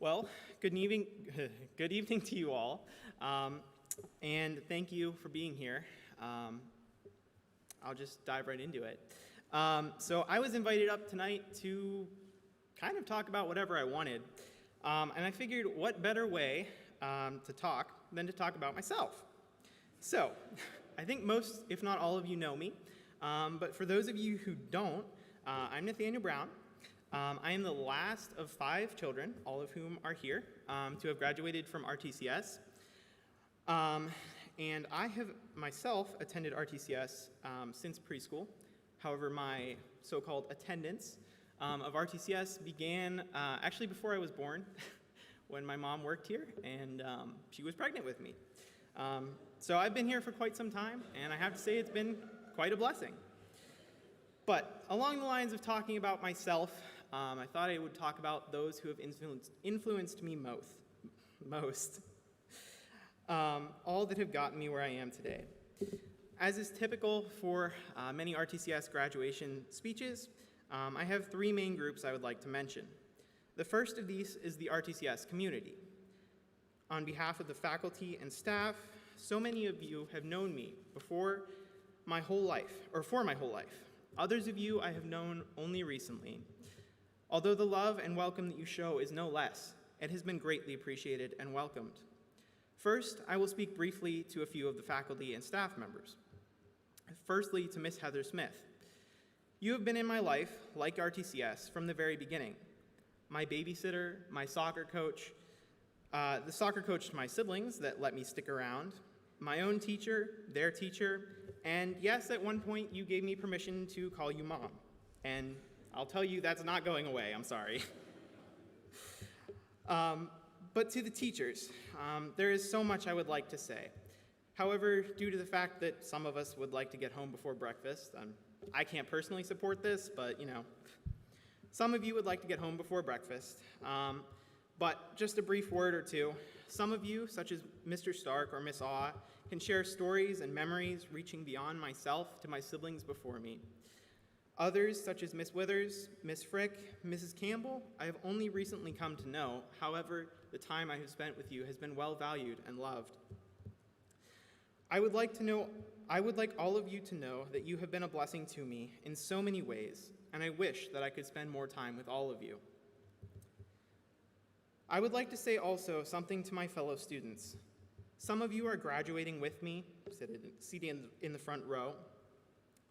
Well, good evening, good evening to you all, and thank you for being here. I'll just dive right into it. So I was invited up tonight to kind of talk about whatever I wanted, and I figured what better way to talk than to talk about myself. So I think most, if not all of you know me, but for those of you who don't, I'm Nathaniel Brown. I am the last of 5 children, all of whom are here, to have graduated from RTCS. And I have myself attended RTCS since preschool. However, my so-called attendance of RTCS began actually before I was born, when my mom worked here, and she was pregnant with me. So I've been here for quite some time, and I have to say it's been quite a blessing. But along the lines of talking about myself, I thought I would talk about those who have influenced me most. All that have gotten me where I am today. As is typical for many RTCS graduation speeches, I have 3 main groups I would like to mention. The first of these is the RTCS community. On behalf of the faculty and staff, so many of you have known me for my whole life. Others of you I have known only recently. Although the love and welcome that you show is no less, it has been greatly appreciated and welcomed. First, I will speak briefly to a few of the faculty and staff members. Firstly, to Miss Heather Smith. You have been in my life, like RTCS, from the very beginning. My babysitter, my soccer coach, the soccer coach to my siblings that let me stick around, my own teacher, their teacher, and yes, at one point you gave me permission to call you Mom. And I'll tell you that's not going away, I'm sorry. But to the teachers, there is so much I would like to say. However, due to the fact that some of us would like to get home before breakfast, I can't personally support this, but some of you would like to get home before breakfast. But just a brief word or two. Some of you, such as Mr. Stark or Miss Awe, can share stories and memories reaching beyond myself to my siblings before me. Others, such as Miss Withers, Miss Frick, Mrs. Campbell, I have only recently come to know. However, the time I have spent with you has been well valued and loved. I would like all of you to know that you have been a blessing to me in so many ways, and I wish that I could spend more time with all of you. I would like to say also something to my fellow students. Some of you are graduating with me, seated in the front row,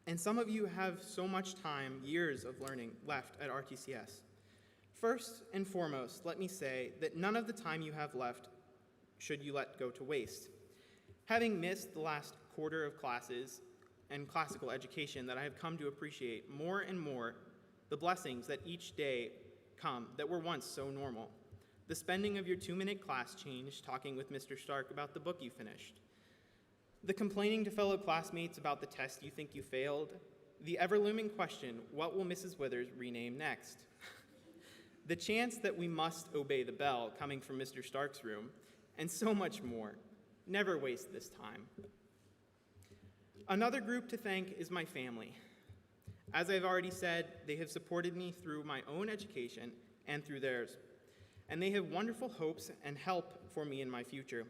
and some of you have so much time, years of learning left at RTCS. First and foremost, let me say that none of the time you have left should you let go to waste. Having missed the last quarter of classes and classical education, that I have come to appreciate more and more the blessings that each day come that were once so normal. The spending of your 2-minute class change talking with Mr. Stark about the book you finished. The complaining to fellow classmates about the test you think you failed. The ever-looming question, what will Mrs. Withers rename next? The chance that we must obey the bell coming from Mr. Stark's room, and so much more. Never waste this time. Another group to thank is my family. As I've already said, they have supported me through my own education and through theirs, and they have wonderful hopes and help for me in my future.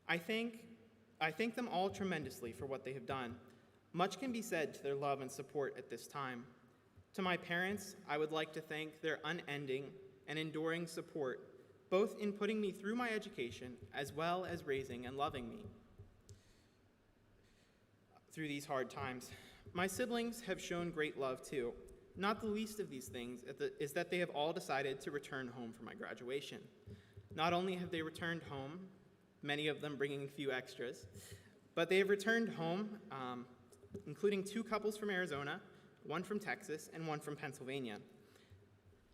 I thank them all tremendously for what they have done. Much can be said to their love and support at this time. To my parents, I would like to thank their unending and enduring support, both in putting me through my education as well as raising and loving me through these hard times. My siblings have shown great love too. Not the least of these things is that they have all decided to return home for my graduation. Not only have they returned home, many of them bringing a few extras, but they have returned home, including 2 couples from Arizona, 1 from Texas, and 1 from Pennsylvania.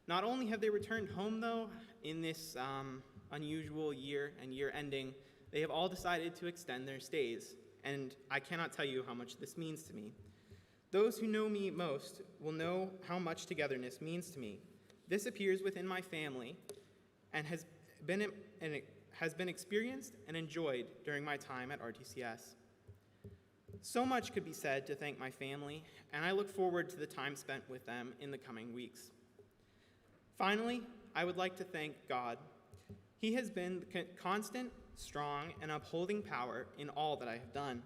Not only have they returned home, though, in this unusual year and year ending, they have all decided to extend their stays, and I cannot tell you how much this means to me. Those who know me most will know how much togetherness means to me. This appears within my family and has been experienced and enjoyed during my time at RTCS. So much could be said to thank my family, and I look forward to the time spent with them in the coming weeks. Finally, I would like to thank God. He has been the constant, strong, and upholding power in all that I have done.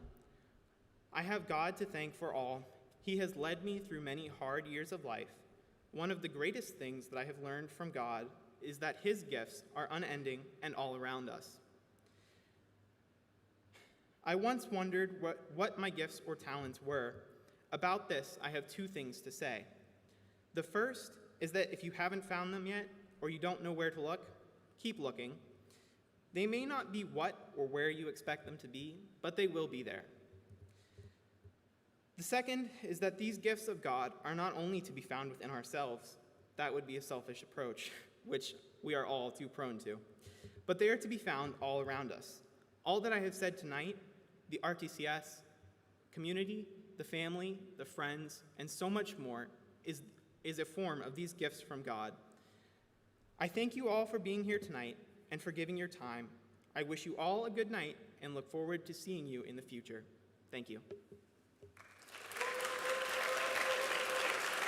I have God to thank for all. He has led me through many hard years of life. One of the greatest things that I have learned from God is that his gifts are unending and all around us. I once wondered what my gifts or talents were. About this, I have two things to say. The first is that if you haven't found them yet, or you don't know where to look, keep looking. They may not be what or where you expect them to be, but they will be there. The second is that these gifts of God are not only to be found within ourselves. That would be a selfish approach, which we are all too prone to. But they are to be found all around us. All that I have said tonight, the RTCS community, the family, the friends, and so much more is a form of these gifts from God. I thank you all for being here tonight and for giving your time. I wish you all a good night and look forward to seeing you in the future. Thank you.